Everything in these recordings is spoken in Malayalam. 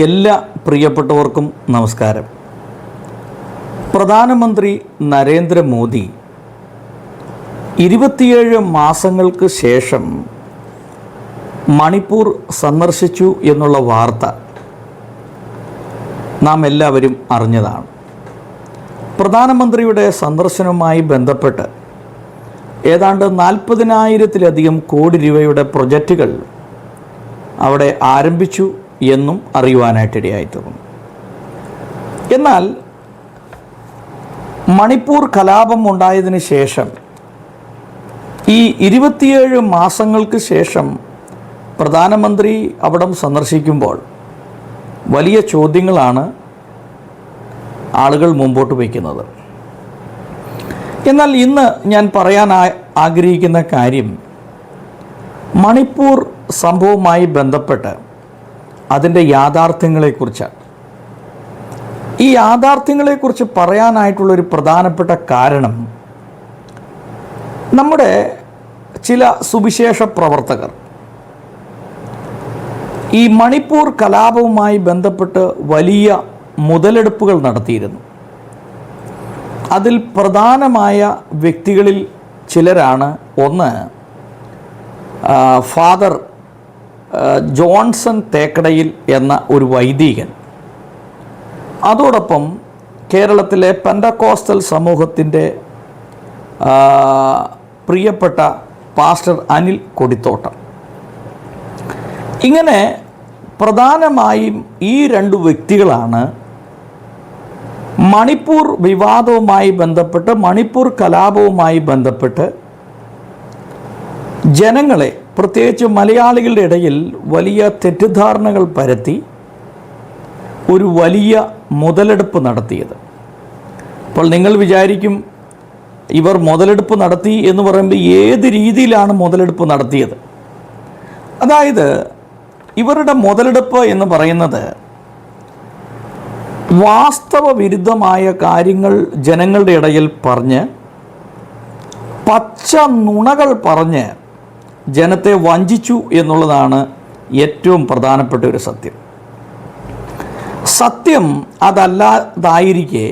എല്ലാ പ്രിയപ്പെട്ടവർക്കും നമസ്കാരം. പ്രധാനമന്ത്രി നരേന്ദ്രമോദി 27 മാസങ്ങൾക്ക് ശേഷം മണിപ്പൂർ സന്ദർശിച്ചു എന്നുള്ള വാർത്ത നാം എല്ലാവരും അറിഞ്ഞതാണ്. പ്രധാനമന്ത്രിയുടെ സന്ദർശനവുമായി ബന്ധപ്പെട്ട് ഏതാണ്ട് 40,000-ലധികം കോടി രൂപയുടെ പ്രൊജക്റ്റുകൾ അവിടെ ആരംഭിച്ചു എന്നും അറിയുവാനായിട്ടിടയായിത്തീർന്നു. എന്നാൽ മണിപ്പൂർ കലാപം ഉണ്ടായതിന് ശേഷം ഈ 27 മാസങ്ങൾക്ക് ശേഷം പ്രധാനമന്ത്രി അവിടം സന്ദർശിക്കുമ്പോൾ വലിയ ചോദ്യങ്ങളാണ് ആളുകൾ മുമ്പോട്ട് വയ്ക്കുന്നത്. എന്നാൽ ഇന്ന് ഞാൻ പറയാൻ ആഗ്രഹിക്കുന്ന കാര്യം മണിപ്പൂർ സംഭവവുമായി ബന്ധപ്പെട്ട് അതിൻ്റെ യാഥാർത്ഥ്യങ്ങളെക്കുറിച്ചാണ്. ഈ യാഥാർത്ഥ്യങ്ങളെക്കുറിച്ച് പറയാനായിട്ടുള്ളൊരു പ്രധാനപ്പെട്ട കാരണം നമ്മുടെ ചില സുവിശേഷ പ്രവർത്തകർ ഈ മണിപ്പൂർ കലാപവുമായി ബന്ധപ്പെട്ട് വലിയ മുതലെടുപ്പുകൾ നടത്തിയിരുന്നു. അതിൽ പ്രധാനമായ വ്യക്തികളിൽ ചിലരാണ് ഒന്ന് ഫാദർ ജോൺസൺ തേക്കടയിൽ എന്ന ഒരു വൈദികൻ, അതോടൊപ്പം കേരളത്തിലെ പെന്തക്കോസ്റ്റൽ സമൂഹത്തിൻ്റെ പ്രിയപ്പെട്ട പാസ്റ്റർ അനിൽ കൊടിത്തോട്ടം. ഇങ്ങനെ പ്രധാനമായും ഈ രണ്ട് വ്യക്തികളാണ് മണിപ്പൂർ വിവാദവുമായി ബന്ധപ്പെട്ട്, മണിപ്പൂർ കലാപവുമായി ബന്ധപ്പെട്ട് ജനങ്ങളെ, പ്രത്യേകിച്ച് മലയാളികളുടെ ഇടയിൽ വലിയ തെറ്റിദ്ധാരണകൾ പരത്തി ഒരു വലിയ മുതലെടുപ്പ് നടത്തിയത്. അപ്പോൾ നിങ്ങൾ വിചാരിക്കും ഇവർ മുതലെടുപ്പ് നടത്തി എന്ന് പറയുമ്പോൾ ഏത് രീതിയിലാണ് മുതലെടുപ്പ് നടത്തിയത്? അതായത് ഇവരുടെ മുതലെടുപ്പ് എന്ന് പറയുന്നത് വാസ്തവ വിരുദ്ധമായ കാര്യങ്ങൾ ജനങ്ങളുടെ ഇടയിൽ പറഞ്ഞ്, പച്ച നുണകൾ പറഞ്ഞ് ജനത്തെ വഞ്ചിച്ചു എന്നുള്ളതാണ് ഏറ്റവും പ്രധാനപ്പെട്ട ഒരു സത്യം. സത്യം അതല്ലാതായിരിക്കെ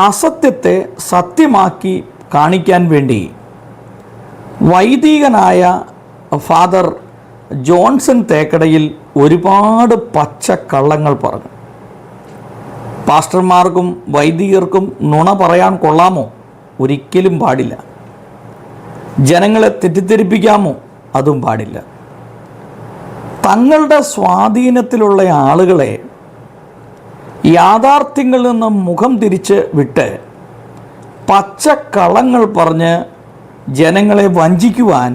അസത്യത്തെ സത്യമാക്കി കാണിക്കാൻ വേണ്ടി വൈദികനായ ഫാദർ ജോൺസൺ തേക്കടയിൽ ഒരുപാട് പച്ചക്കള്ളങ്ങൾ പറഞ്ഞു. പാസ്റ്റർമാർക്കും വൈദികർക്കും നുണ പറയാൻ കൊള്ളാമോ? ഒരിക്കലും പാടില്ല. ജനങ്ങളെ തെറ്റിദ്ധരിപ്പിക്കാമോ? അതും പാടില്ല. തങ്ങളുടെ സ്വാധീനത്തിലുള്ള ആളുകളെ യാഥാർത്ഥ്യങ്ങളിൽ നിന്ന് മുഖം തിരിച്ച് വിട്ട് പച്ചക്കള്ളങ്ങൾ പറഞ്ഞ് ജനങ്ങളെ വഞ്ചിക്കുവാൻ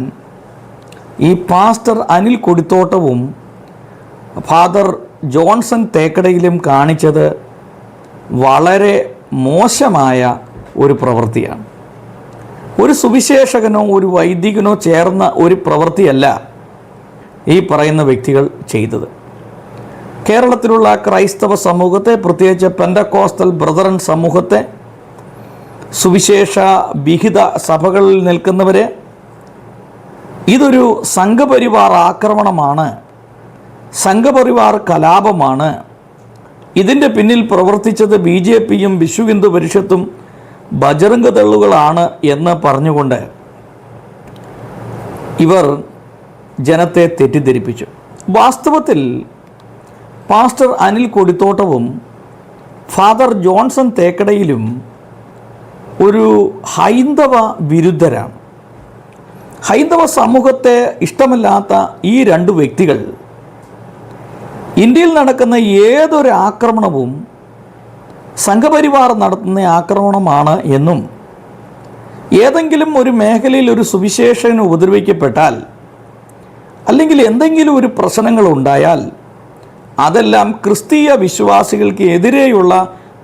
ഈ പാസ്റ്റർ അനിൽ കൊടിത്തോട്ടവും ഫാദർ ജോൺസൺ തേക്കടയിലും കാണിച്ചത് വളരെ മോശമായ ഒരു പ്രവൃത്തിയാണ്. ഒരു സുവിശേഷകനോ ഒരു വൈദികനോ ചേർന്ന ഒരു പ്രവൃത്തിയല്ല ഈ പറയുന്ന വ്യക്തികൾ ചെയ്തത്. കേരളത്തിലുള്ള ക്രൈസ്തവ സമൂഹത്തെ, പ്രത്യേകിച്ച് പെന്തക്കോസ്റ്റൽ ബ്രദറൻ സമൂഹത്തെ, സുവിശേഷ വിഹിത സഭകളിൽ നിൽക്കുന്നവരെ ഇതൊരു സംഘപരിവാർ ആക്രമണമാണ്, സംഘപരിവാർ കലാപമാണ്, ഇതിൻ്റെ പിന്നിൽ പ്രവർത്തിച്ചത് BJPയും വിശ്വ ഹിന്ദു പരിഷത്തും ബജറംഗ് ദളുകളാണ് എന്ന് പറഞ്ഞുകൊണ്ട് ഇവർ ജനത്തെ തെറ്റിദ്ധരിപ്പിച്ചു. വാസ്തവത്തിൽ പാസ്റ്റർ അനിൽ കൊടിത്തോട്ടവും ഫാദർ ജോൺസൺ തേക്കടയിലും ഒരു ഹൈന്ദവ വിരുദ്ധരാണ്. ഹൈന്ദവ സമൂഹത്തെ ഇഷ്ടമല്ലാത്ത ഈ രണ്ട് വ്യക്തികൾ ഇന്ത്യയിൽ നടക്കുന്ന ഏതൊരു ആക്രമണവും സംഘപരിവാർ നടത്തുന്ന ആക്രമണമാണ് എന്നും, ഏതെങ്കിലും ഒരു മേഖലയിൽ ഒരു സുവിശേഷകൻ ഉപദ്രവിക്കപ്പെട്ടാൽ അല്ലെങ്കിൽ എന്തെങ്കിലും ഒരു പ്രശ്നങ്ങൾ ഉണ്ടായാൽ അതെല്ലാം ക്രിസ്തീയ വിശ്വാസികൾക്ക് എതിരെയുള്ള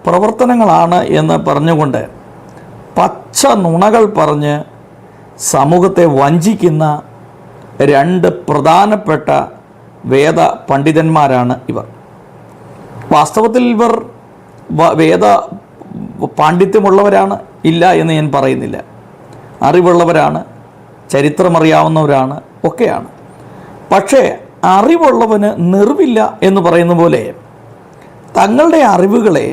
പ്രവർത്തനങ്ങളാണ് എന്ന് പറഞ്ഞുകൊണ്ട് പച്ച നുണകൾ പറഞ്ഞ് സമൂഹത്തെ വഞ്ചിക്കുന്ന രണ്ട് പ്രധാനപ്പെട്ട വേദ പണ്ഡിതന്മാരാണ് ഇവർ. വാസ്തവത്തിൽ ഇവർ വേദ പാണ്ഡിത്യമുള്ളവരാണ്, ഇല്ല എന്ന് ഞാൻ പറയുന്നില്ല. അറിവുള്ളവരാണ്, ചരിത്രമറിയാവുന്നവരാണ്, ഒക്കെയാണ്. പക്ഷേ അറിവുള്ളവന് നെറിവില്ല എന്ന് പറയുന്ന പോലെ തങ്ങളുടെ അറിവുകളെ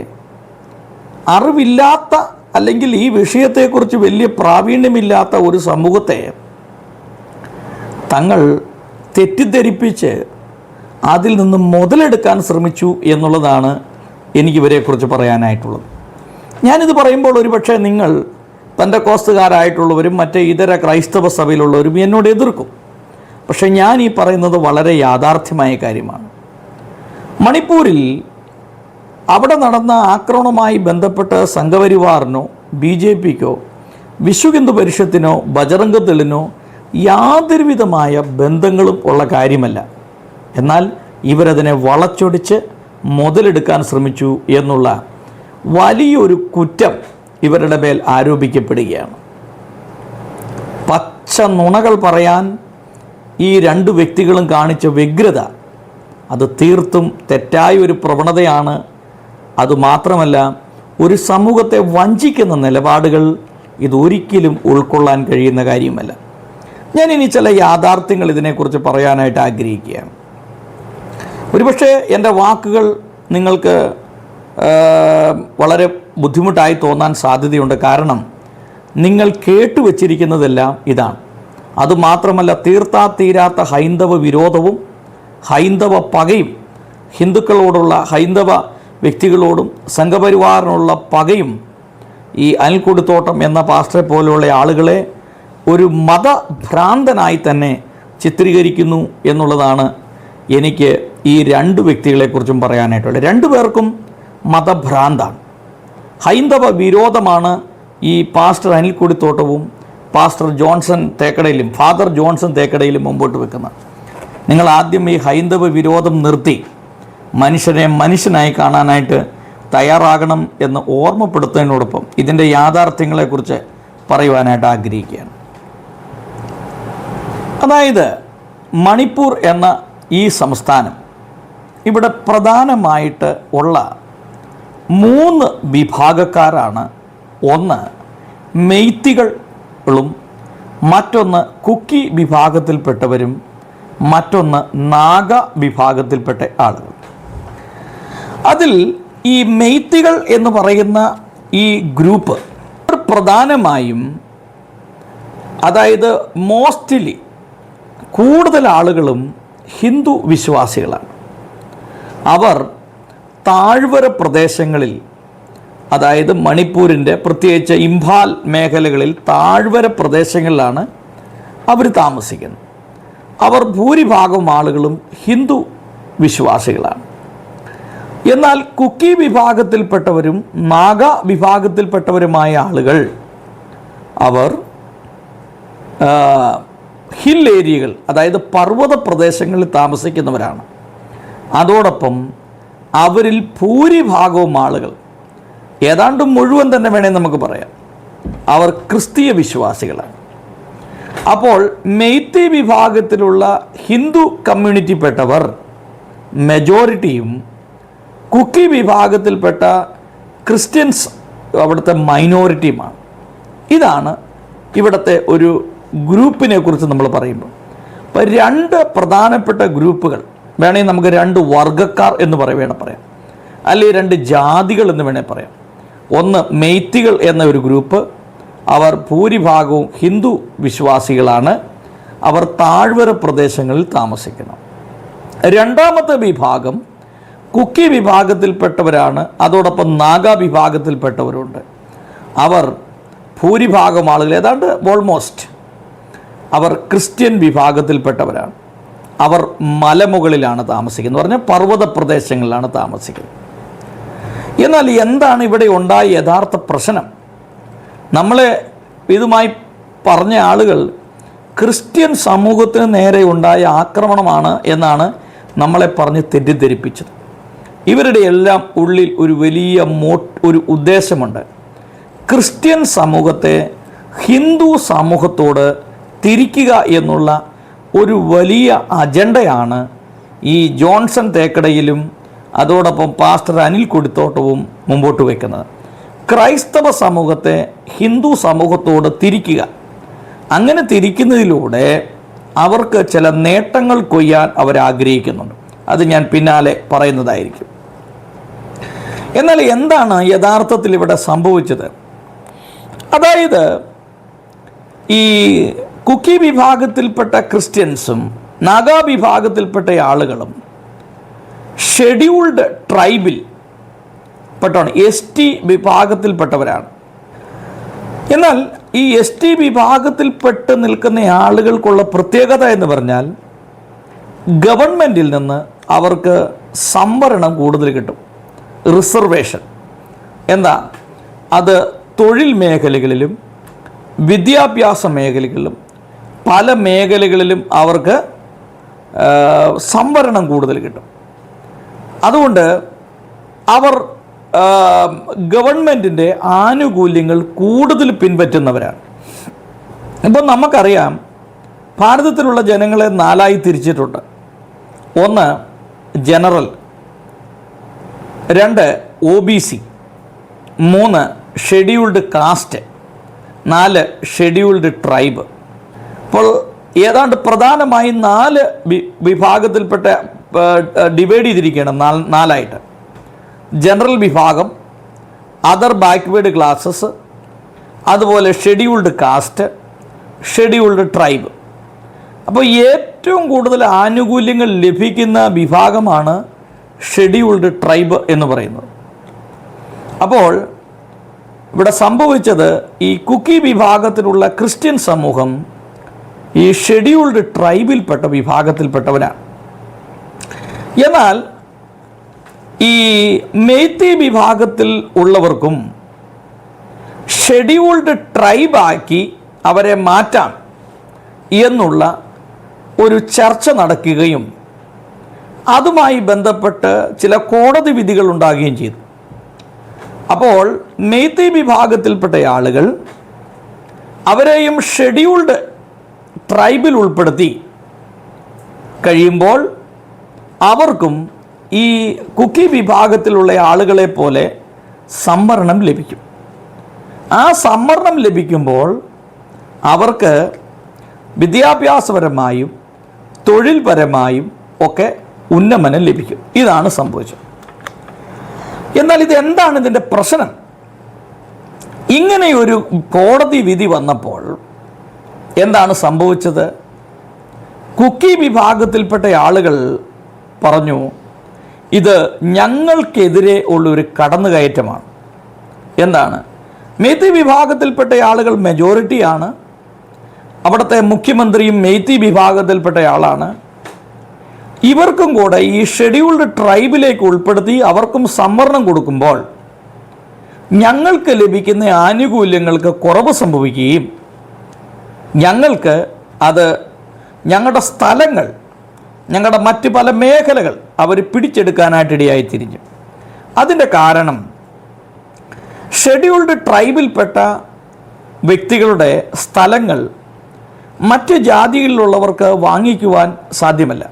അറിവില്ലാത്ത അല്ലെങ്കിൽ ഈ വിഷയത്തെക്കുറിച്ച് വലിയ പ്രാവീണ്യമില്ലാത്ത ഒരു സമൂഹത്തെ തങ്ങൾ തെറ്റിദ്ധരിപ്പിച്ച് അതിൽ നിന്ന് മുതലെടുക്കാൻ ശ്രമിച്ചു എന്നുള്ളതാണ് എനിക്കിവരെക്കുറിച്ച് പറയാനായിട്ടുള്ളത്. ഞാനിത് പറയുമ്പോൾ ഒരുപക്ഷെ നിങ്ങൾ പെന്തക്കോസ്തുകാരായിട്ടുള്ളവരും മറ്റ് ഇതര ക്രൈസ്തവ സഭയിലുള്ളവരും എന്നോട് എതിർക്കും. പക്ഷേ ഞാൻ ഈ പറയുന്നത് വളരെ യാഥാർത്ഥ്യമായ കാര്യമാണ്. മണിപ്പൂരിൽ അവിടെ നടന്ന ആക്രമണവുമായി ബന്ധപ്പെട്ട് സംഘപരിവാറിനോ BJPക്കോ വിശ്വ ഹിന്ദു പരിഷത്തിനോ ബജറംഗ് ദളിനോ യാതൊരുവിധമായ ബന്ധങ്ങളും ഉള്ള കാര്യമല്ല. എന്നാൽ ഇവരതിനെ വളച്ചൊടിച്ച് മുതലെടുക്കാൻ ശ്രമിച്ചു എന്നുള്ള വലിയൊരു കുറ്റം ഇവരുടെ മേൽ ആരോപിക്കപ്പെടുകയാണ്. പച്ച നുണകൾ പറയാൻ ഈ രണ്ട് വ്യക്തികളും കാണിച്ച വ്യഗ്രത അത് തീർത്തും തെറ്റായ ഒരു പ്രവണതയാണ്. അതുമാത്രമല്ല, ഒരു സമൂഹത്തെ വഞ്ചിക്കുന്ന നിലപാടുകൾ ഇതൊരിക്കലും ഉൾക്കൊള്ളാൻ കഴിയുന്ന കാര്യമല്ല. ഞാനിനി ചില യാഥാർത്ഥ്യങ്ങൾ ഇതിനെക്കുറിച്ച് പറയാനായിട്ട് ആഗ്രഹിക്കുകയാണ്. ഒരുപക്ഷെ എൻ്റെ വാക്കുകൾ നിങ്ങൾക്ക് വളരെ ബുദ്ധിമുട്ടായി തോന്നാൻ സാധ്യതയുണ്ട്. കാരണം നിങ്ങൾ കേട്ടുവച്ചിരിക്കുന്നതെല്ലാം ഇതാണ്. അതുമാത്രമല്ല, തീർത്താ ഹൈന്ദവ വിരോധവും ഹൈന്ദവ പകയും, ഹിന്ദുക്കളോടുള്ള ഹൈന്ദവ വ്യക്തികളോടും സംഘപരിവാറിനുള്ള പകയും ഈ അനിൽക്കൊടിത്തോട്ടം എന്ന പാസ്റ്ററെ പോലെയുള്ള ആളുകളെ ഒരു മതഭ്രാന്തനായി തന്നെ ചിത്രീകരിക്കുന്നു എന്നുള്ളതാണ് എനിക്ക് ഈ രണ്ട് വ്യക്തികളെക്കുറിച്ചും പറയാനായിട്ടുള്ളത്. രണ്ടു പേർക്കും മതഭ്രാന്താണ്, ഹൈന്ദവ വിരോധമാണ് ഈ പാസ്റ്റർ അനിൽക്കൊടിത്തോട്ടവും പാസ്റ്റർ ജോൺസൺ തേക്കടയിലും ഫാദർ ജോൺസൺ തേക്കടയിലും മുമ്പോട്ട് വെക്കുന്നത്. നിങ്ങൾ ആദ്യം ഈ ഹൈന്ദവ വിരോധം നിർത്തി മനുഷ്യനെ മനുഷ്യനായി കാണാനായിട്ട് തയ്യാറാകണം എന്ന് ഓർമ്മപ്പെടുത്തുന്നതിനോടൊപ്പം ഇതിൻ്റെ യാഥാർത്ഥ്യങ്ങളെക്കുറിച്ച് പറയുവാനായിട്ട് ആഗ്രഹിക്കുകയാണ്. അതായത് മണിപ്പൂർ എന്ന ഈ സംസ്ഥാനം, ഇവിടെ പ്രധാനമായിട്ട് ഉള്ള 3 വിഭാഗക്കാരാണ്. ഒന്ന് മെയ്ത്തികളും, മറ്റൊന്ന് കുക്കി വിഭാഗത്തിൽപ്പെട്ടവരും, മറ്റൊന്ന് നാഗ വിഭാഗത്തിൽപ്പെട്ട ആളുകൾ. അതിൽ ഈ മെയ്ത്തികൾ എന്ന് പറയുന്ന ഈ ഗ്രൂപ്പ് പ്രധാനമായും, അതായത് മോസ്റ്റ്ലി കൂടുതൽ ആളുകളും ഹിന്ദു വിശ്വാസികളാണ്. അവർ താഴ്വര പ്രദേശങ്ങളിൽ, അതായത് മണിപ്പൂരിൻ്റെ പ്രത്യേകിച്ച് ഇംഫാൽ മേഖലകളിൽ താഴ്വര പ്രദേശങ്ങളിലാണ് അവർ താമസിക്കുന്നത്. അവർ ഭൂരിഭാഗം ആളുകളും ഹിന്ദു വിശ്വാസികളാണ്. എന്നാൽ കുക്കി വിഭാഗത്തിൽപ്പെട്ടവരും നാഗ വിഭാഗത്തിൽപ്പെട്ടവരുമായ ആളുകൾ അവർ ഹിൽ ഏരിയകൾ, അതായത് പർവ്വത പ്രദേശങ്ങളിൽ താമസിക്കുന്നവരാണ്. അതോടൊപ്പം അവരിൽ ഭൂരിഭാഗവും ആളുകൾ, ഏതാണ്ട് മുഴുവൻ തന്നെ വേണമെങ്കിൽ നമുക്ക് പറയാം, അവർ ക്രിസ്തീയ വിശ്വാസികളാണ്. അപ്പോൾ മെയ്ത്തി വിഭാഗത്തിലുള്ള ഹിന്ദു കമ്മ്യൂണിറ്റിപ്പെട്ടവർ മെജോറിറ്റിയും കുക്കി വിഭാഗത്തിൽപ്പെട്ട ക്രിസ്ത്യൻസ് അവിടുത്തെ മൈനോറിറ്റിയുമാണ്. ഇതാണ് ഇവിടുത്തെ ഒരു ഗ്രൂപ്പിനെ കുറിച്ച് നമ്മൾ പറയുമ്പോൾ. അപ്പോൾ 2 പ്രധാനപ്പെട്ട ഗ്രൂപ്പുകൾ വേണമെങ്കിൽ നമുക്ക് 2 വർഗ്ഗക്കാർ എന്ന് വേണം പറയാം, അല്ലെങ്കിൽ 2 ജാതികൾ എന്ന് വേണേൽ പറയാം. ഒന്ന് മെയ്ത്തികൾ എന്ന ഒരു ഗ്രൂപ്പ്, അവർ ഭൂരിഭാഗവും ഹിന്ദു വിശ്വാസികളാണ്. അവർ താഴ്വര പ്രദേശങ്ങളിൽ താമസിക്കുന്നു. രണ്ടാമത്തെ വിഭാഗം കുക്കി വിഭാഗത്തിൽപ്പെട്ടവരാണ്. അതോടൊപ്പം നാഗ വിഭാഗത്തിൽപ്പെട്ടവരുണ്ട്. അവർ ഭൂരിഭാഗം ആളുകൾ, ഏതാണ്ട് ഓൾമോസ്റ്റ് അവർ ക്രിസ്ത്യൻ വിഭാഗത്തിൽപ്പെട്ടവരാണ്. അവർ മലമുകളിലാണ് താമസിക്കുന്നത്, പറഞ്ഞാൽ പർവ്വത പ്രദേശങ്ങളിലാണ് താമസിക്കുന്നത്. എന്നാൽ എന്താണ് ഇവിടെ ഉണ്ടായ യഥാർത്ഥ പ്രശ്നം? നമ്മളെ ഇതുമായി പറഞ്ഞ ആളുകൾ ക്രിസ്ത്യൻ സമൂഹത്തിന് നേരെ ഉണ്ടായ ആക്രമണമാണ് എന്നാണ് നമ്മളെ പറഞ്ഞ് തെറ്റിദ്ധരിപ്പിച്ചത്. ഇവരുടെ എല്ലാം ഉള്ളിൽ ഒരു വലിയ ഒരു ഉദ്ദേശമുണ്ട്. ക്രിസ്ത്യൻ സമൂഹത്തെ ഹിന്ദു സമൂഹത്തോട് തിരിക്കുക എന്നുള്ള ഒരു വലിയ അജണ്ടയാണ് ഈ ജോൺസൺ തേക്കടയിലും അതോടൊപ്പം പാസ്റ്റർ അനിൽക്കൊടിത്തോട്ടവും മുമ്പോട്ട് വയ്ക്കുന്നത്. ക്രൈസ്തവ സമൂഹത്തെ ഹിന്ദു സമൂഹത്തോട് തിരിക്കുക. അങ്ങനെ തിരിക്കുന്നതിലൂടെ അവർക്ക് ചില നേട്ടങ്ങൾ കൊയ്യാൻ അവരാഗ്രഹിക്കുന്നുണ്ട്. അത് ഞാൻ പിന്നാലെ പറയുന്നതായിരിക്കും. എന്നാൽ എന്താണ് യഥാർത്ഥത്തിൽ ഇവിടെ സംഭവിച്ചത്? അതായത് ഈ കുക്കി വിഭാഗത്തിൽപ്പെട്ട ക്രിസ്ത്യൻസും നാഗാ വിഭാഗത്തിൽപ്പെട്ട ആളുകളും ഷെഡ്യൂൾഡ് ട്രൈബിൽ പെട്ടാണ്, ST വിഭാഗത്തിൽപ്പെട്ടവരാണ്. എന്നാൽ ഈ ST വിഭാഗത്തിൽപ്പെട്ട് നിൽക്കുന്ന ആളുകൾക്കുള്ള പ്രത്യേകത എന്ന് പറഞ്ഞാൽ ഗവൺമെൻറ്റിൽ നിന്ന് അവർക്ക് സംവരണം കൂടുതൽ കിട്ടും, റിസർവേഷൻ. എന്താ അത്? തൊഴിൽ മേഖലകളിലും വിദ്യാഭ്യാസ മേഖലകളിലും പല മേഖലകളിലും അവർക്ക് സംവരണം കൂടുതൽ കിട്ടും. അതുകൊണ്ട് അവർ ഗവൺമെൻറ്റിൻ്റെ ആനുകൂല്യങ്ങൾ കൂടുതൽ പിൻപറ്റുന്നവരാണ്. ഇപ്പോൾ നമുക്കറിയാം, ഭാരതത്തിലുള്ള ജനങ്ങളെ 4 തിരിച്ചിട്ടുണ്ട്. 1 general, 2 OBC, 3 scheduled caste, 4 scheduled tribe. അപ്പോൾ ഏതാണ്ട് പ്രധാനമായി 4 വിഭാഗത്തിൽപ്പെട്ട ഡിവൈഡ് ചെയ്തിരിക്കുകയാണ് 4ആയിട്ട്. ജനറൽ വിഭാഗം, അതർ ബാക്ക്വേർഡ് ക്ലാസ്സസ്, അതുപോലെ ഷെഡ്യൂൾഡ് കാസ്റ്റ്, ഷെഡ്യൂൾഡ് ട്രൈബ്. അപ്പോൾ ഏറ്റവും കൂടുതൽ ആനുകൂല്യങ്ങൾ ലഭിക്കുന്ന വിഭാഗമാണ് ഷെഡ്യൂൾഡ് ട്രൈബ് എന്ന് പറയുന്നത്. അപ്പോൾ ഇവിടെ സംഭവിച്ചത്, ഈ കുക്കി വിഭാഗത്തിലുള്ള ക്രിസ്ത്യൻ സമൂഹം ഈ ഷെഡ്യൂൾഡ് ട്രൈബിൽപ്പെട്ട വിഭാഗത്തിൽപ്പെട്ടവരാണ്. എന്നാൽ ഈ മെയ്തി വിഭാഗത്തിൽ ഉള്ളവർക്കും ഷെഡ്യൂൾഡ് ട്രൈബാക്കി അവരെ മാറ്റാം എന്നുള്ള ഒരു ചർച്ച നടക്കുകയും അതുമായി ബന്ധപ്പെട്ട് ചില കോടതി വിധികൾ ഉണ്ടാകുകയും ചെയ്തു. അപ്പോൾ മെയ്തി വിഭാഗത്തിൽപ്പെട്ട ആളുകൾ അവരെയും ഷെഡ്യൂൾഡ് ട്രൈബിൽ ഉൾപ്പെടുത്തി കഴിയുമ്പോൾ അവർക്കും ഈ കുക്കി വിഭാഗത്തിലുള്ള ആളുകളെ പോലെ സംവരണം ലഭിക്കും. ആ സംവരണം ലഭിക്കുമ്പോൾ അവർക്ക് വിദ്യാഭ്യാസപരമായും തൊഴിൽപരമായും ഒക്കെ ഉന്നമനം ലഭിക്കും. ഇതാണ് സംഭവിച്ചത്. എന്നാൽ ഇതെന്താണ് ഇതിൻ്റെ പ്രശ്നം? ഇങ്ങനെയൊരു കോടതി വിധി വന്നപ്പോൾ എന്താണ് സംഭവിച്ചത്? കുക്കി വിഭാഗത്തിൽപ്പെട്ട ആളുകൾ പറഞ്ഞു, ഇത് ഞങ്ങൾക്കെതിരെ ഉള്ളൊരു കടന്നുകയറ്റമാണ്. എന്താണ്? മെയ്തി വിഭാഗത്തിൽപ്പെട്ട ആളുകൾ മെജോറിറ്റിയാണ്. അവിടുത്തെ മുഖ്യമന്ത്രിയും മെയ്തി വിഭാഗത്തിൽപ്പെട്ട ആളാണ്. ഇവർക്കും കൂടെ ഈ ഷെഡ്യൂൾഡ് ട്രൈബിലേക്ക് ഉൾപ്പെടുത്തി അവർക്കും സംവരണം കൊടുക്കുമ്പോൾ ഞങ്ങൾക്ക് ലഭിക്കുന്ന ആനുകൂല്യങ്ങൾക്ക് കുറവ് സംഭവിക്കുകയും ഞങ്ങൾക്ക് അത് ഞങ്ങളുടെ സ്ഥലങ്ങൾ, ഞങ്ങളുടെ മറ്റ് പല മേഖലകൾ അവർ പിടിച്ചെടുക്കാനായിട്ട് ഇടയായി തിരിഞ്ഞു. അതിൻ്റെ കാരണം ഷെഡ്യൂൾഡ് ട്രൈബിൽപ്പെട്ട വ്യക്തികളുടെ സ്ഥലങ്ങൾ മറ്റ് ജാതികളിലുള്ളവർക്ക് വാങ്ങിക്കുവാൻ സാധ്യമല്ല.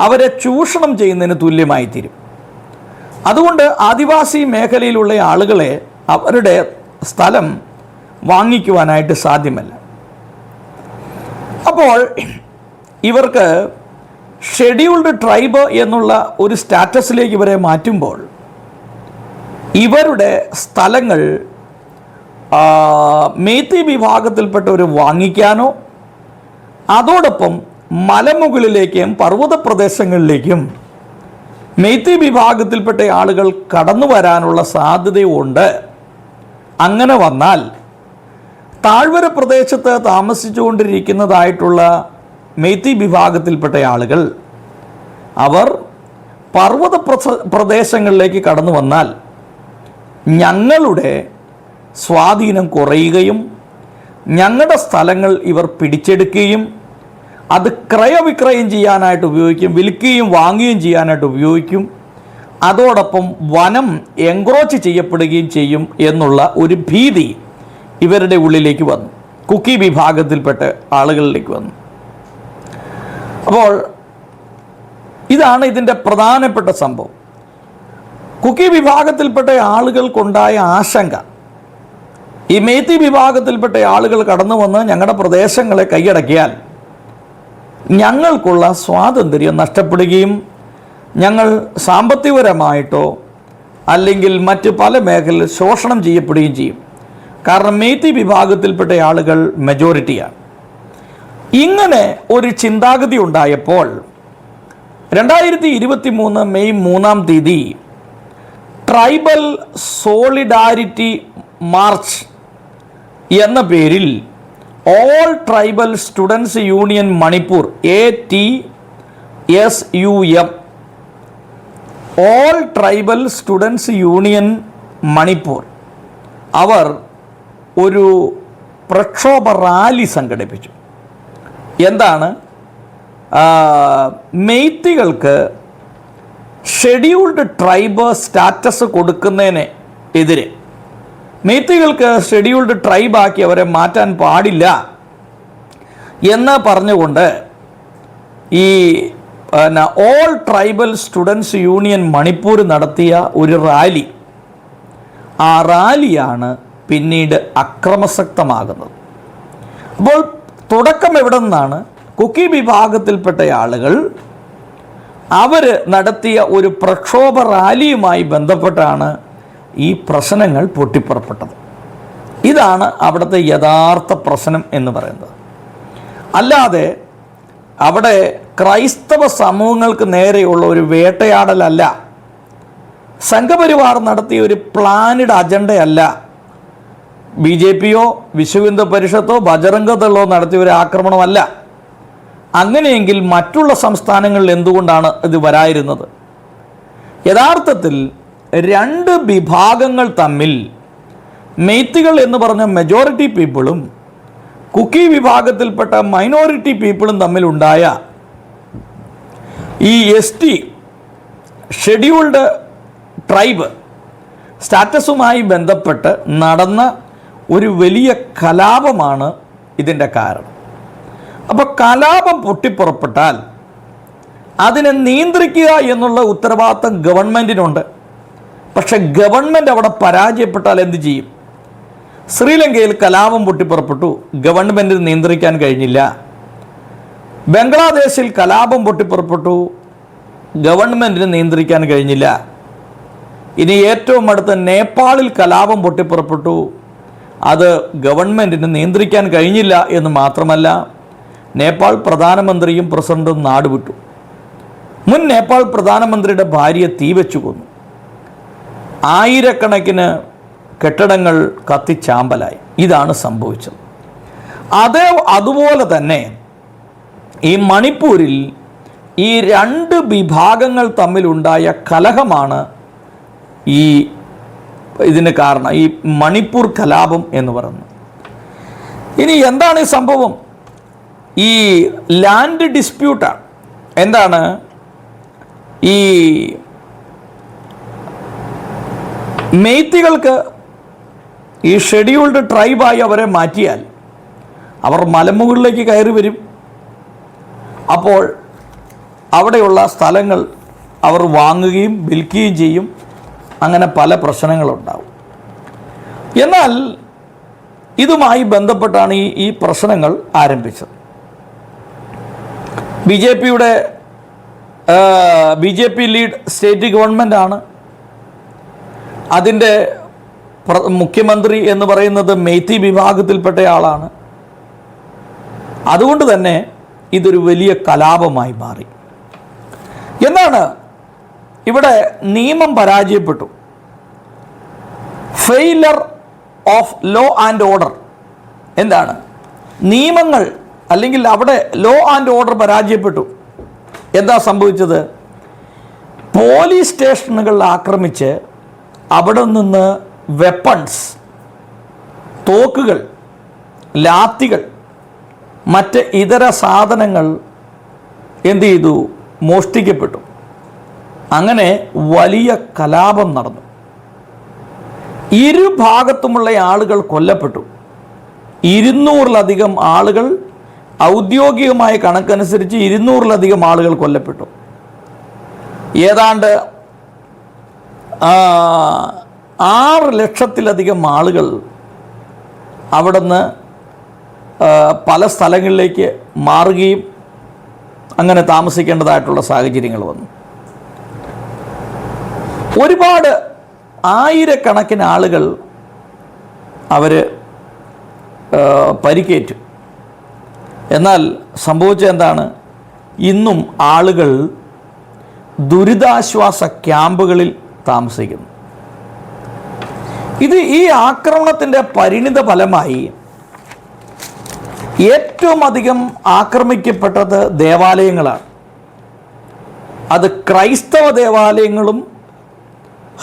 അവരെ ചൂഷണം ചെയ്യുന്നതിന് തുല്യമായി തീരും. അതുകൊണ്ട് ആദിവാസി മേഖലയിലുള്ള ആളുകളെ അവരുടെ സ്ഥലം വാങ്ങിക്കുവാനായിട്ട് സാധ്യമല്ല. അപ്പോൾ ഇവർക്ക് ഷെഡ്യൂൾഡ് ട്രൈബ് എന്നുള്ള ഒരു സ്റ്റാറ്റസിലേക്ക് ഇവരെ മാറ്റുമ്പോൾ ഇവരുടെ സ്ഥലങ്ങൾ മെയ്തി വിഭാഗത്തിൽപ്പെട്ടവർ വാങ്ങിക്കാനോ അതോടൊപ്പം മലമുകളിലേക്കും പർവ്വത പ്രദേശങ്ങളിലേക്കും മെയ്തി വിഭാഗത്തിൽപ്പെട്ട ആളുകൾ കടന്നു വരാനുള്ള സാധ്യതയുണ്ട്. അങ്ങനെ വന്നാൽ താഴ്വര പ്രദേശത്ത് താമസിച്ചുകൊണ്ടിരിക്കുന്നതായിട്ടുള്ള മെയ്തി വിഭാഗത്തിൽപ്പെട്ട ആളുകൾ അവർ പർവ്വത പ്രദേശങ്ങളിലേക്ക് കടന്നു വന്നാൽ ഞങ്ങളുടെ സ്വാധീനം കുറയുകയും ഞങ്ങളുടെ സ്ഥലങ്ങൾ ഇവർ പിടിച്ചെടുക്കുകയും അത് ക്രയവിക്രയം ചെയ്യാനായിട്ട് ഉപയോഗിക്കും, വിൽക്കുകയും വാങ്ങുകയും ചെയ്യാനായിട്ട് ഉപയോഗിക്കും. അതോടൊപ്പം വനം എൻക്രോച്ച് ചെയ്യപ്പെടുകയും ചെയ്യും എന്നുള്ള ഒരു ഭീതി ഇവരുടെ ഉള്ളിലേക്ക് വന്നു, കുക്കി വിഭാഗത്തിൽപ്പെട്ട ആളുകളിലേക്ക് വന്നു. അപ്പോൾ ഇതാണ് ഇതിൻ്റെ പ്രധാനപ്പെട്ട സംഭവം. കുക്കി വിഭാഗത്തിൽപ്പെട്ട ആളുകൾക്കുണ്ടായ ആശങ്ക, ഈ മെയ്തി വിഭാഗത്തിൽപ്പെട്ട ആളുകൾ കടന്നു വന്ന് ഞങ്ങളുടെ പ്രദേശങ്ങളെ കൈയടക്കിയാൽ ഞങ്ങൾക്കുള്ള സ്വാതന്ത്ര്യം നഷ്ടപ്പെടുകയും ഞങ്ങൾ സാമ്പത്തികപരമായിട്ടോ അല്ലെങ്കിൽ മറ്റ് പല മേഖലയിൽ ശോഷണം ചെയ്യപ്പെടുകയും ചെയ്യും. കാരണം മേത്തി വിഭാഗത്തിൽപ്പെട്ട ആളുകൾ മെജോറിറ്റിയാണ്. ഇങ്ങനെ ഒരു ചിന്താഗതി ഉണ്ടായപ്പോൾ 2023 മെയ് 3 ട്രൈബൽ സോളിഡാരിറ്റി മാർച്ച് എന്ന പേരിൽ all tribal students union Manipur ATSUM all tribal students union Manipur അവർ ഒരു പ്രക്ഷോഭ റാലി സംഘടിപ്പിച്ചു. എന്താണ്? മെയ്ത്തികൾക്ക് ഷെഡ്യൂൾഡ് ട്രൈബ് സ്റ്റാറ്റസ് കൊടുക്കുന്നതിന് എതിരെ, മെയ്ത്തികൾക്ക് ഷെഡ്യൂൾഡ് ട്രൈബാക്കി അവരെ മാറ്റാൻ പാടില്ല എന്ന് പറഞ്ഞുകൊണ്ട് ഈ all tribal students union Manipur നടത്തിയ ഒരു റാലി, ആ റാലിയാണ് പിന്നീട് അക്രമസക്തമാകുന്നത്. അപ്പോൾ തുടക്കം എവിടെ നിന്നാണ്? കുക്കി വിഭാഗത്തിൽപ്പെട്ട ആളുകൾ അവർ നടത്തിയ ഒരു പ്രക്ഷോഭ റാലിയുമായി ബന്ധപ്പെട്ടാണ് ഈ പ്രശ്നങ്ങൾ പൊട്ടിപ്പുറപ്പെട്ടത്. ഇതാണ് അവിടുത്തെ യഥാർത്ഥ പ്രശ്നം എന്ന് പറയുന്നത്. അല്ലാതെ അവിടെ ക്രൈസ്തവ സമൂഹങ്ങൾക്ക് നേരെയുള്ള ഒരു വേട്ടയാടലല്ല, സംഘപരിവാർ നടത്തിയ ഒരു പ്ലാനഡ് അജണ്ടയല്ല, BJPയോ വിശ്വ ഹിന്ദു പരിഷത്തോ ബജറംഗ് ദളോ നടത്തിയ ഒരു ആക്രമണമല്ല. അങ്ങനെയെങ്കിൽ മറ്റുള്ള സംസ്ഥാനങ്ങളിൽ എന്തുകൊണ്ടാണ് ഇത് വരായിരുന്നത്? യഥാർത്ഥത്തിൽ രണ്ട് വിഭാഗങ്ങൾ തമ്മിൽ, മെയ്ത്തികൾ എന്ന് പറഞ്ഞ മെജോറിറ്റി പീപ്പിളും കുക്കി വിഭാഗത്തിൽപ്പെട്ട മൈനോറിറ്റി പീപ്പിളും തമ്മിലുണ്ടായ ഈ ST ഷെഡ്യൂൾഡ് ട്രൈബ് സ്റ്റാറ്റസുമായി ബന്ധപ്പെട്ട് നടന്ന ഒരു വലിയ കലാപമാണ് ഇതിൻ്റെ കാരണം. അപ്പോൾ കലാപം പൊട്ടിപ്പുറപ്പെട്ടാൽ അതിനെ നിയന്ത്രിക്കുക എന്നുള്ള ഉത്തരവാദിത്തം ഗവൺമെൻറ്റിനുണ്ട്. പക്ഷെ ഗവൺമെൻറ് അവിടെ പരാജയപ്പെട്ടാൽ എന്ത് ചെയ്യും? ശ്രീലങ്കയിൽ കലാപം പൊട്ടിപ്പുറപ്പെട്ടു, ഗവൺമെൻറ്റിന് നിയന്ത്രിക്കാൻ കഴിഞ്ഞില്ല. ബംഗ്ലാദേശിൽ കലാപം പൊട്ടിപ്പുറപ്പെട്ടു, ഗവൺമെൻറ്റിന് നിയന്ത്രിക്കാൻ കഴിഞ്ഞില്ല. ഇനി ഏറ്റവും അടുത്ത് നേപ്പാളിൽ കലാപം പൊട്ടിപ്പുറപ്പെട്ടു, അത് ഗവൺമെൻറ്റിന് നിയന്ത്രിക്കാൻ കഴിഞ്ഞില്ല എന്ന് മാത്രമല്ല, നേപ്പാൾ പ്രധാനമന്ത്രിയും പ്രസിഡന്റും നാടുവിട്ടു. മുൻ നേപ്പാൾ പ്രധാനമന്ത്രിയുടെ ഭാര്യയെ തീവച്ചു കൊന്നു. ആയിരക്കണക്കിന് കെട്ടിടങ്ങൾ കത്തിച്ചാമ്പലായി. ഇതാണ് സംഭവിച്ചത്. അതുപോലെ തന്നെ ഈ മണിപ്പൂരിൽ ഈ രണ്ട് വിഭാഗങ്ങൾ തമ്മിലുണ്ടായ കലഹമാണ് ഇതിന് കാരണം, ഈ മണിപ്പൂർ കലാപം എന്ന് പറയുന്നത്. ഇനി എന്താണ് ഈ സംഭവം? ഈ ലാൻഡ് ഡിസ്പ്യൂട്ടാണ്. എന്താണ്? ഈ മെയ്ത്തികൾക്ക് ഈ ഷെഡ്യൂൾഡ് ട്രൈബായി അവരെ മാറ്റിയാൽ അവർ മലമുകളിലേക്ക് കയറി വരും. അപ്പോൾ അവിടെയുള്ള സ്ഥലങ്ങൾ അവർ വാങ്ങുകയും വിൽക്കുകയും ചെയ്യും. അങ്ങനെ പല പ്രശ്നങ്ങളുണ്ടാവും. എന്നാൽ ഇതുമായി ബന്ധപ്പെട്ടാണ് ഈ പ്രശ്നങ്ങൾ ആരംഭിച്ചത്. BJP ലീഡ് സ്റ്റേറ്റ് ഗവൺമെൻറ്റാണ്. അതിൻ്റെ മുഖ്യമന്ത്രി എന്ന് പറയുന്നത് മെയ്ത്തി വിഭാഗത്തിൽപ്പെട്ട ആളാണ്. അതുകൊണ്ട് തന്നെ ഇതൊരു വലിയ കലാപമായി മാറി. എന്താണ് ഇവിടെ? നിയമം പരാജയപ്പെട്ടു. Failure of law and order. എന്താണ്? നിയമങ്ങൾ അല്ലെങ്കിൽ അവിടെ ലോ ആൻഡ് ഓർഡർ പരാജയപ്പെട്ടു. എന്താ സംഭവിച്ചത്? പോലീസ് സ്റ്റേഷനുകൾ ആക്രമിച്ച് അവിടെ നിന്ന് വെപ്പൺസ്, തോക്കുകൾ, ലാത്തികൾ, മറ്റ് ഇതര സാധനങ്ങൾ എന്ത് ചെയ്തു? മോഷ്ടിക്കപ്പെട്ടു. അങ്ങനെ വലിയ കലാപം നടന്നു. ഇരുഭാഗത്തുമുള്ള ആളുകൾ കൊല്ലപ്പെട്ടു. 200-ലധികം ആളുകൾ, ഔദ്യോഗികമായ കണക്കനുസരിച്ച് 200-ലധികം ആളുകൾ കൊല്ലപ്പെട്ടു. ഏതാണ്ട് 6 ലക്ഷത്തിലധികം ആളുകൾ അവിടുന്ന് പല സ്ഥലങ്ങളിലേക്ക് മാറുകയും അങ്ങനെ താമസിക്കേണ്ടതായിട്ടുള്ള സാഹചര്യങ്ങൾ വന്നു. ഒരുപാട് ആയിരക്കണക്കിന് ആളുകൾ അവർ പരിക്കേറ്റു. എന്നാൽ സംഭവിച്ചത് എന്താണ്? ഇന്നും ആളുകൾ ദുരിതാശ്വാസ ക്യാമ്പുകളിൽ താമസിക്കുന്നു. ഈ ആക്രമണത്തിൻ്റെ പരിണിത ഫലമായി ഏറ്റവും അധികം ആക്രമിക്കപ്പെട്ടത് ദേവാലയങ്ങളാണ്. അത് ക്രൈസ്തവ ദേവാലയങ്ങളും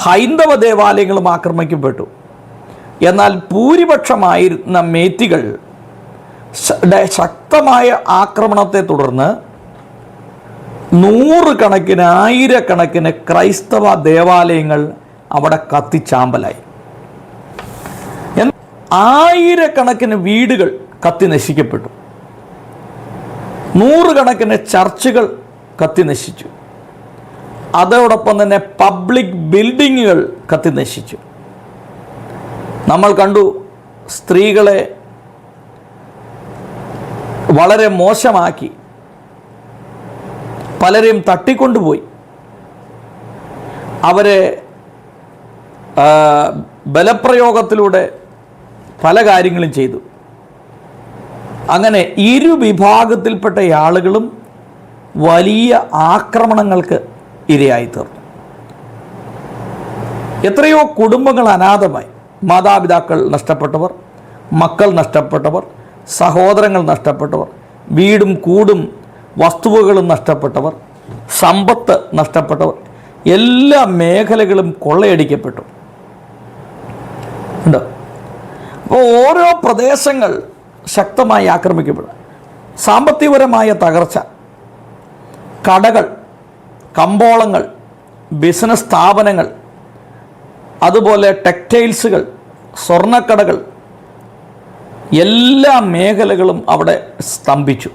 ഹൈന്ദവ ദേവാലയങ്ങളും ആക്രമിക്കപ്പെട്ടു. എന്നാൽ ഭൂരിപക്ഷമായിരുന്ന മേത്തികൾ ശക്തമായ ആക്രമണത്തെ തുടർന്ന് നൂറുകണക്കിന് ആയിരക്കണക്കിന് ക്രൈസ്തവ ദേവാലയങ്ങൾ അവിടെ കത്തിച്ചാമ്പലായി. ആയിരക്കണക്കിന് വീടുകൾ കത്തി നശിക്കപ്പെട്ടു. നൂറുകണക്കിന് ചർച്ചുകൾ കത്തി നശിച്ചു. അതോടൊപ്പം തന്നെ പബ്ലിക് ബിൽഡിങ്ങുകൾ കത്തി നശിച്ചു. നമ്മൾ കണ്ടു, സ്ത്രീകളെ വളരെ മോശമാക്കി പലരെയും തട്ടിക്കൊണ്ടുപോയി അവരെ ബലപ്രയോഗത്തിലൂടെ പല കാര്യങ്ങളും ചെയ്തു. അങ്ങനെ ഇരു വിഭാഗത്തിൽപ്പെട്ട ആളുകളും വലിയ ആക്രമണങ്ങൾക്ക് ഇരയായിത്തീർന്നു. എത്രയോ കുടുംബങ്ങൾ അനാഥമായി. മാതാപിതാക്കൾ നഷ്ടപ്പെട്ടവർ, മക്കൾ നഷ്ടപ്പെട്ടവർ, സഹോദരങ്ങൾ നഷ്ടപ്പെട്ടവർ, വീടും കൂടും വസ്തുവകളും നഷ്ടപ്പെട്ടവർ, സമ്പത്ത് നഷ്ടപ്പെട്ടവർ, എല്ലാ മേഖലകളും കൊള്ളയടിക്കപ്പെട്ടു. ഉണ്ട്. അപ്പോൾ ഓരോ പ്രദേശങ്ങൾ ശക്തമായി ആക്രമിക്കപ്പെടും. സാമ്പത്തികപരമായ തകർച്ച, കടകൾ, കമ്പോളങ്ങൾ, ബിസിനസ് സ്ഥാപനങ്ങൾ, അതുപോലെ ടെക്സ്റ്റൈൽസുകൾ, സ്വർണ്ണക്കടകൾ, എല്ലാ മേഖലകളും അവിടെ സ്തംഭിച്ചു.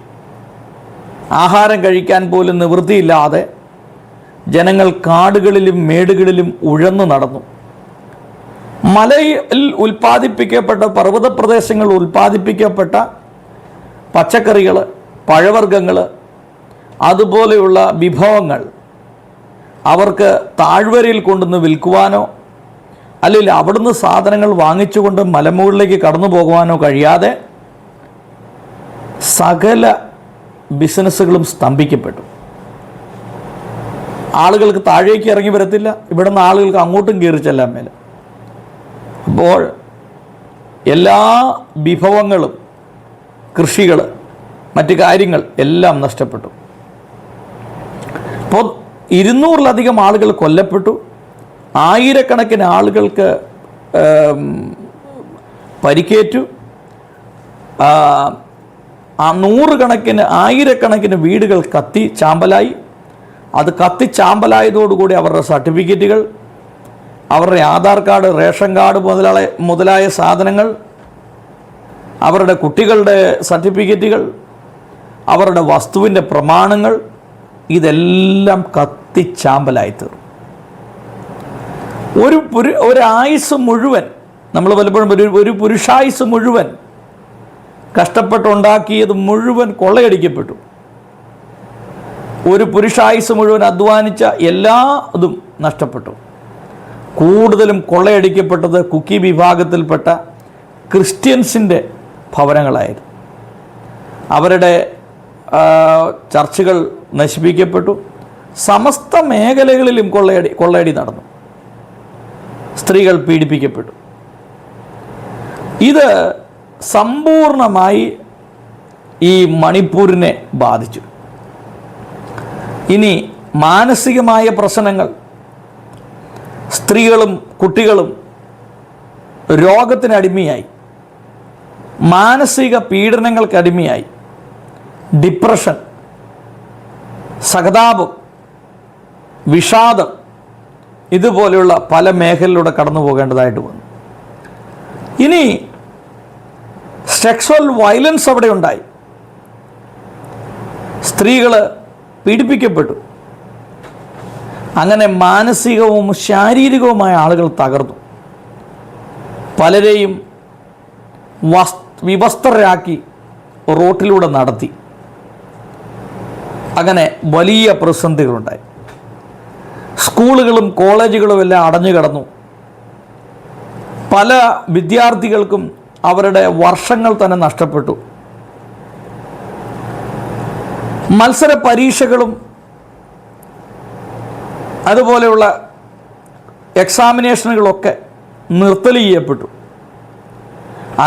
ആഹാരം കഴിക്കാൻ പോലും നിവൃത്തിയില്ലാതെ ജനങ്ങൾ കാടുകളിലും മേടുകളിലും ഉഴന്നു നടന്നു. മലയിൽ ഉൽപ്പാദിപ്പിക്കപ്പെട്ട, പർവ്വത പ്രദേശങ്ങളിൽ ഉൽപ്പാദിപ്പിക്കപ്പെട്ട പച്ചക്കറികൾ, പഴവർഗ്ഗങ്ങൾ, അതുപോലെയുള്ള വിഭവങ്ങൾ അവർക്ക് താഴ്വരയിൽ കൊണ്ടുവന്ന് വിൽക്കുവാനോ അല്ലെങ്കിൽ അവിടുന്ന് സാധനങ്ങൾ വാങ്ങിച്ചുകൊണ്ട് മലമുകളിലേക്ക് കടന്നു പോകുവാനോ കഴിയാതെ സകല ബിസിനസ്സുകളും സ്തംഭിക്കപ്പെട്ടു. ആളുകൾക്ക് താഴേക്ക് ഇറങ്ങി വരത്തില്ല, ഇവിടുന്ന് ആളുകൾക്ക് അങ്ങോട്ടും കയറി ചെല്ലാൻ മേല. അപ്പോൾ എല്ലാ വിഭവങ്ങളും, കൃഷികൾ, മറ്റു കാര്യങ്ങൾ എല്ലാം നഷ്ടപ്പെട്ടു. അപ്പോൾ 200-ലധികം ആളുകൾ കൊല്ലപ്പെട്ടു. ആയിരക്കണക്കിന് ആളുകൾക്ക് പരിക്കേറ്റു. ആയിരക്കണക്കിന് വീടുകൾ കത്തി ചാമ്പലായി. അത് കത്തി ചാമ്പലായതോടുകൂടി അവരുടെ സർട്ടിഫിക്കറ്റുകൾ, അവരുടെ ആധാർ കാർഡ്, റേഷൻ കാർഡ് മുതലായ സാധനങ്ങൾ, അവരുടെ കുട്ടികളുടെ സർട്ടിഫിക്കറ്റുകൾ, അവരുടെ വസ്തുവിൻ്റെ പ്രമാണങ്ങൾ, ഇതെല്ലാം കത്തിച്ചാമ്പലായിത്തീർന്നു. ഒരു ആയുസ് മുഴുവൻ, നമ്മൾ പലപ്പോഴും ഒരു പുരുഷായുസ് മുഴുവൻ കഷ്ടപ്പെട്ടുണ്ടാക്കിയത് മുഴുവൻ കൊള്ളയടിക്കപ്പെട്ടു. ഒരു പുരുഷായുസ് മുഴുവൻ അധ്വാനിച്ച എല്ലാതും നഷ്ടപ്പെട്ടു. കൂടുതലും കൊള്ളയടിക്കപ്പെട്ടത് കുക്കി വിഭാഗത്തിൽപ്പെട്ട ക്രിസ്ത്യൻസിൻ്റെ ഭവനങ്ങളായിരുന്നു. അവരുടെ ചർച്ചുകൾ നശിപ്പിക്കപ്പെട്ടു. സമസ്ത മേഖലകളിലും കൊള്ളയടി നടന്നു. സ്ത്രീകൾ പീഡിപ്പിക്കപ്പെട്ടു. ഇത് സമ്പൂർണമായി ഈ മണിപ്പൂരിനെ ബാധിച്ചു. ഇനി മാനസികമായ പ്രശ്നങ്ങൾ, സ്ത്രീകളും കുട്ടികളും രോഗത്തിനടിമയായി, മാനസിക പീഡനങ്ങൾക്കടിമയായി, ഡിപ്രഷൻ, സഹതാപം, വിഷാദം, ഇതുപോലെയുള്ള പല മേഖലയിലൂടെ കടന്നു പോകേണ്ടതായിട്ട് വന്നു. ഇനി സെക്സ്വൽ വയലൻസ് അവിടെ ഉണ്ടായി. സ്ത്രീകൾ പീഡിപ്പിക്കപ്പെട്ടു. അങ്ങനെ മാനസികവും ശാരീരികവുമായ ആളുകൾ തകർന്നു. പലരെയും വിവസ്ത്രരാക്കി റോട്ടിലൂടെ നടത്തി. അങ്ങനെ വലിയ പ്രതിസന്ധികളുണ്ടായി. സ്കൂളുകളും കോളേജുകളും എല്ലാം അടഞ്ഞു കിടന്നു. പല വിദ്യാർത്ഥികൾക്കും അവരുടെ വർഷങ്ങൾ തന്നെ നഷ്ടപ്പെട്ടു. മത്സര പരീക്ഷകളും അതുപോലെയുള്ള എക്സാമിനേഷനുകളൊക്കെ നിർത്തൽ ചെയ്യപ്പെട്ടു.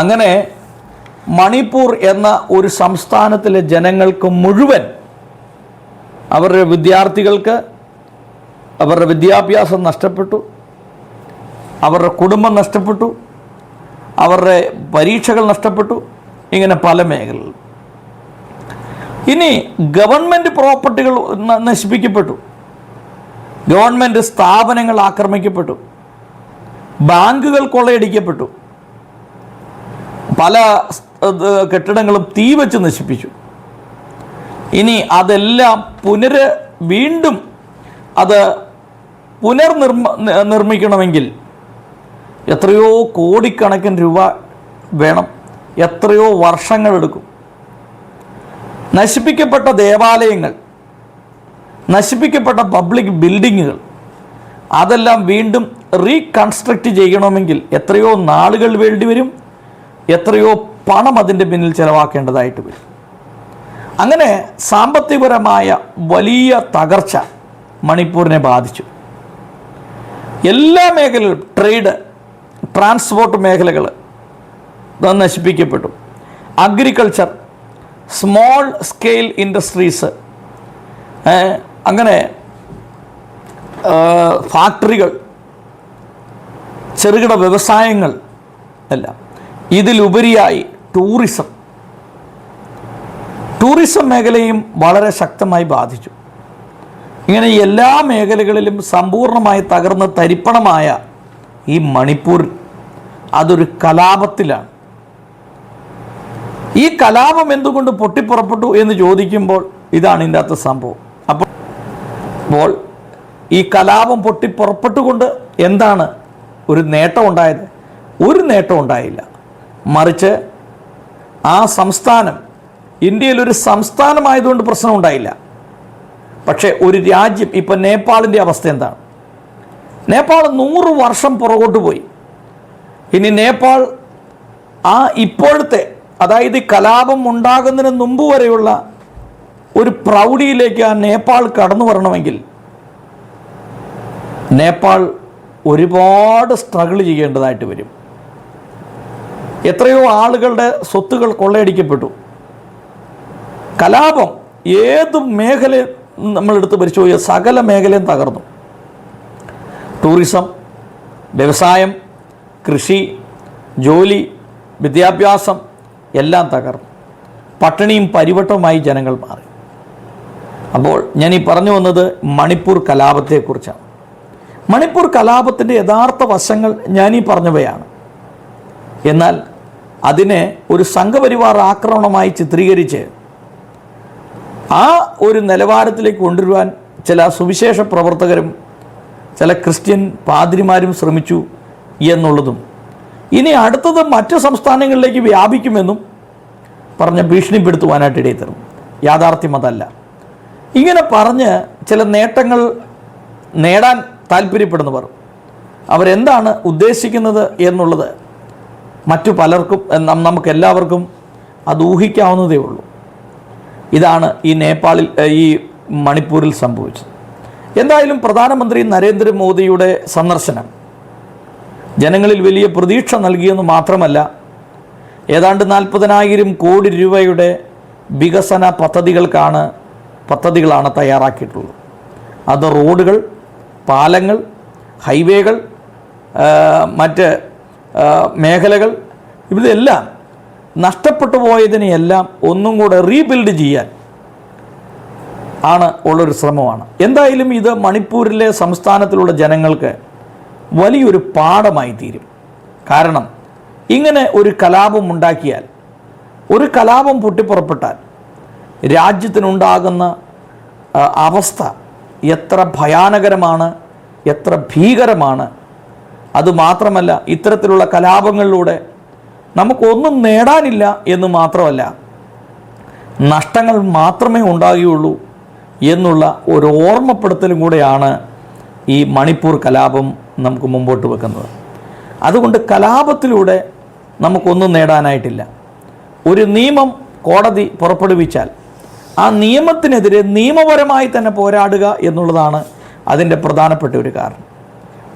അങ്ങനെ മണിപ്പൂർ എന്ന ഒരു സംസ്ഥാനത്തിലെ ജനങ്ങൾക്ക് മുഴുവൻ അവരുടെ വിദ്യാർത്ഥികൾക്ക് അവരുടെ വിദ്യാഭ്യാസം നഷ്ടപ്പെട്ടു, അവരുടെ കുടുംബം നഷ്ടപ്പെട്ടു, അവരുടെ പരീക്ഷകൾ നഷ്ടപ്പെട്ടു. ഇങ്ങനെ പല മേഖലകൾ. ഇനി ഗവൺമെൻറ് പ്രോപ്പർട്ടികൾ നശിപ്പിക്കപ്പെട്ടു, ഗവൺമെൻറ് സ്ഥാപനങ്ങൾ ആക്രമിക്കപ്പെട്ടു, ബാങ്കുകൾ കൊള്ളയടിക്കപ്പെട്ടു, പല കെട്ടിടങ്ങളും തീ വെച്ച് നശിപ്പിച്ചു. ഇനി അതെല്ലാം വീണ്ടും അത് നിർമ്മിക്കണമെങ്കിൽ എത്രയോ കോടിക്കണക്കിന് രൂപ വേണം, എത്രയോ വർഷങ്ങളെടുക്കും. നശിപ്പിക്കപ്പെട്ട ദേവാലയങ്ങൾ, നശിപ്പിക്കപ്പെട്ട പബ്ലിക് ബിൽഡിങ്ങുകൾ, അതെല്ലാം വീണ്ടും റീകൺസ്ട്രക്റ്റ് ചെയ്യണമെങ്കിൽ എത്രയോ നാളുകൾ വേണ്ടി വരും, എത്രയോ പണം അതിൻ്റെ പിന്നിൽ ചിലവാക്കേണ്ടതായിട്ട് വരും. അങ്ങനെ സാമ്പത്തികപരമായ വലിയ തകർച്ച മണിപ്പൂരിനെ ബാധിച്ചു. എല്ലാ മേഖലകളും, ട്രേഡ്, ട്രാൻസ്പോർട്ട് മേഖലകൾ നശിപ്പിക്കപ്പെട്ടു. അഗ്രികൾച്ചർ, സ്മോൾ സ്കെയിൽ ഇൻഡസ്ട്രീസ്, അങ്ങനെ ഫാക്ടറികൾ, ചെറുകിട വ്യവസായങ്ങൾ എല്ലാം. ഇതിലുപരിയായി ടൂറിസം മേഖലയും വളരെ ശക്തമായി ബാധിച്ചു. ഇങ്ങനെ എല്ലാ മേഖലകളിലും സമ്പൂർണ്ണമായി തകർന്ന് തരിപ്പണമായ ഈ മണിപ്പൂർ അതൊരു കലാപത്തിലാണ്. ഈ കലാപം എന്തുകൊണ്ട് പൊട്ടിപ്പുറപ്പെട്ടു എന്ന് ചോദിക്കുമ്പോൾ ഇതാണ് ഇതിൻ്റെ അകത്ത് സംഭവം. അപ്പോൾ ഈ കലാപം പൊട്ടിപ്പുറപ്പെട്ടുകൊണ്ട് എന്താണ് ഒരു നേട്ടം ഉണ്ടായത്? ഒരു നേട്ടം ഉണ്ടായില്ല. മറിച്ച് ആ സംസ്ഥാനം ഇന്ത്യയിലൊരു സംസ്ഥാനമായതുകൊണ്ട് പ്രശ്നം ഉണ്ടായില്ല. പക്ഷേ ഒരു രാജ്യം, ഇപ്പം നേപ്പാളിൻ്റെ അവസ്ഥ എന്താണ്? നേപ്പാൾ 100 വർഷം പുറകോട്ട് പോയി. ഇനി നേപ്പാൾ ഇപ്പോഴത്തെ, അതായത് കലാപം ഉണ്ടാകുന്നതിന് മുമ്പ് വരെയുള്ള ഒരു പ്രൗഢിയിലേക്ക് ആ നേപ്പാൾ കടന്നു വരണമെങ്കിൽ നേപ്പാൾ ഒരുപാട് സ്ട്രഗിൾ ചെയ്യേണ്ടതായിട്ട് വരും. എത്രയോ ആളുകളുടെ സ്വത്തുകൾ കൊള്ളയടിക്കപ്പെട്ടു. കലാപം ഏത് മേഖലയും നമ്മളെടുത്ത് പരിശോധിക്കുക, സകല മേഖലയും തകർന്നു. ടൂറിസം, വ്യവസായം, കൃഷി, ജോലി, വിദ്യാഭ്യാസം എല്ലാം തകർന്നു. പട്ടിണിയും പരിവട്ടവുമായി ജനങ്ങൾ മാറി. അപ്പോൾ ഞാൻ ഈ പറഞ്ഞു വന്നത് മണിപ്പൂർ കലാപത്തെക്കുറിച്ചാണ്. മണിപ്പൂർ കലാപത്തിൻ്റെ യഥാർത്ഥ വശങ്ങൾ ഞാനീ പറഞ്ഞവയാണ്. എന്നാൽ അതിനെ ഒരു സംഘപരിവാർ ആക്രമണമായി ചിത്രീകരിച്ച് ആ ഒരു നിലവാരത്തിലേക്ക് കൊണ്ടുവരുവാൻ ചില സുവിശേഷ പ്രവർത്തകരും ചില ക്രിസ്ത്യൻ പാതിരിമാരും ശ്രമിച്ചു എന്നുള്ളതും ഇനി അടുത്തത് മറ്റ് സംസ്ഥാനങ്ങളിലേക്ക് വ്യാപിക്കുമെന്നും പറഞ്ഞ് ഭീഷണിപ്പെടുത്തുവാനായിട്ട് ഇടയിൽ തരും. യാഥാർത്ഥ്യം അതല്ല. ഇങ്ങനെ പറഞ്ഞ് ചില നേട്ടങ്ങൾ നേടാൻ താല്പര്യപ്പെടുന്നവർ അവരെന്താണ് ഉദ്ദേശിക്കുന്നത് എന്നുള്ളത് മറ്റു പലർക്കും, നമുക്കെല്ലാവർക്കും അത് ഊഹിക്കാവുന്നതേ ഉള്ളൂ. ഇതാണ് ഈ നേപ്പാളിൽ, ഈ മണിപ്പൂരിൽ സംഭവിച്ചത്. എന്തായാലും പ്രധാനമന്ത്രി നരേന്ദ്രമോദിയുടെ സന്ദർശനം ജനങ്ങളിൽ വലിയ പ്രതീക്ഷ നൽകിയെന്ന് മാത്രമല്ല, ഏതാണ്ട് 40,000 കോടി രൂപയുടെ വികസന പദ്ധതികളാണ് തയ്യാറാക്കിയിട്ടുള്ളത്. അത് റോഡുകൾ, പാലങ്ങൾ, ഹൈവേകൾ, മറ്റ് മേഖലകൾ, ഇതെല്ലാം നഷ്ടപ്പെട്ടു പോയതിനെയെല്ലാം ഒന്നും കൂടെ റീബിൽഡ് ചെയ്യാൻ ഉള്ളൊരു ശ്രമമാണ്. എന്തായാലും ഇത് മണിപ്പൂരിലെ സംസ്ഥാനത്തിലുള്ള ജനങ്ങൾക്ക് വലിയൊരു പാഠമായി തീരും. കാരണം ഇങ്ങനെ ഒരു കലാപം ഉണ്ടാക്കിയാൽ, ഒരു കലാപം പൊട്ടിപ്പുറപ്പെട്ടാൽ രാജ്യത്തിനുണ്ടാകുന്ന അവസ്ഥ എത്ര ഭയാനകരമാണ്, എത്ര ഭീകരമാണ്. അതുമാത്രമല്ല, ഇത്തരത്തിലുള്ള കലാപങ്ങളിലൂടെ നമുക്കൊന്നും നേടാനില്ല എന്ന് മാത്രമല്ല, നഷ്ടങ്ങൾ മാത്രമേ ഉണ്ടാകുകയുള്ളൂ എന്നുള്ള ഒരു ഓർമ്മപ്പെടുത്തലും കൂടെയാണ് ഈ മണിപ്പൂർ കലാപം നമുക്ക് മുമ്പോട്ട് വെക്കുന്നത്. അതുകൊണ്ട് കലാപത്തിലൂടെ നമുക്കൊന്നും നേടാനായിട്ടില്ല. ഒരു നിയമം കോടതി പുറപ്പെടുവിച്ചാൽ ആ നിയമത്തിനെതിരെ നിയമപരമായി തന്നെ പോരാടുക എന്നുള്ളതാണ് അതിൻ്റെ പ്രധാനപ്പെട്ട ഒരു കാരണം.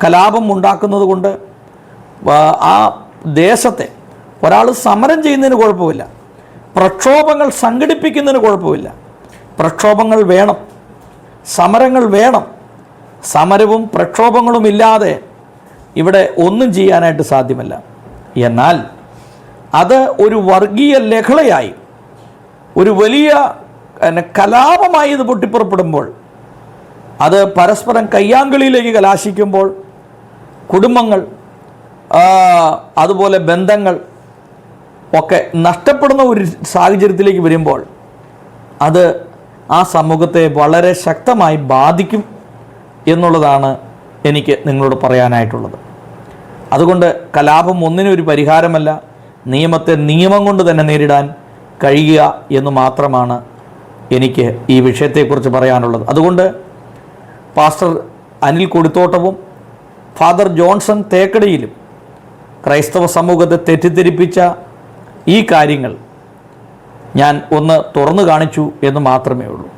കലാപം ഉണ്ടാക്കുന്നത് കൊണ്ട് ആ ദേശത്തെ ഒരാൾ സമരം ചെയ്യുന്നതിന് കുഴപ്പമില്ല, പ്രക്ഷോഭങ്ങൾ സംഘടിപ്പിക്കുന്നതിന് കുഴപ്പമില്ല. പ്രക്ഷോഭങ്ങൾ വേണം, സമരങ്ങൾ വേണം. സമരവും പ്രക്ഷോഭങ്ങളും ഇല്ലാതെ ഇവിടെ ഒന്നും ചെയ്യാനായിട്ട് സാധ്യമല്ല. എന്നാൽ അത് ഒരു വർഗീയ ലഹളയായി, ഒരു വലിയ കലാപമായി ഇത് പൊട്ടിപ്പുറപ്പെടുമ്പോൾ, അത് പരസ്പരം കയ്യാങ്കളിയിലേക്ക് കലാശിക്കുമ്പോൾ, കുടുംബങ്ങൾ അതുപോലെ ബന്ധങ്ങൾ ഒക്കെ നഷ്ടപ്പെടുന്ന ഒരു സാഹചര്യത്തിലേക്ക് വരുമ്പോൾ അത് ആ സമൂഹത്തെ വളരെ ശക്തമായി ബാധിക്കും എന്നുള്ളതാണ് എനിക്ക് നിങ്ങളോട് പറയാനായിട്ടുള്ളത്. അതുകൊണ്ട് കലാപം ഒന്നിനും ഒരു പരിഹാരമല്ല, നിയമത്തെ നിയമം കൊണ്ട് തന്നെ നേരിടാൻ കഴിയുക എന്ന് മാത്രമാണ് എനിക്ക് ഈ വിഷയത്തെക്കുറിച്ച് പറയാനുള്ളത്. അതുകൊണ്ട് പാസ്റ്റർ അനിൽ കൊടിത്തോട്ടവും ഫാദർ ജോൺസൺ തേക്കടിയിലും ക്രൈസ്തവ സമൂഹത്തെ തെറ്റിദ്ധരിപ്പിച്ച ഈ കാര്യങ്ങൾ ഞാൻ ഒന്ന് തുറന്നു കാണിച്ചു എന്ന് മാത്രമേ ഉള്ളൂ.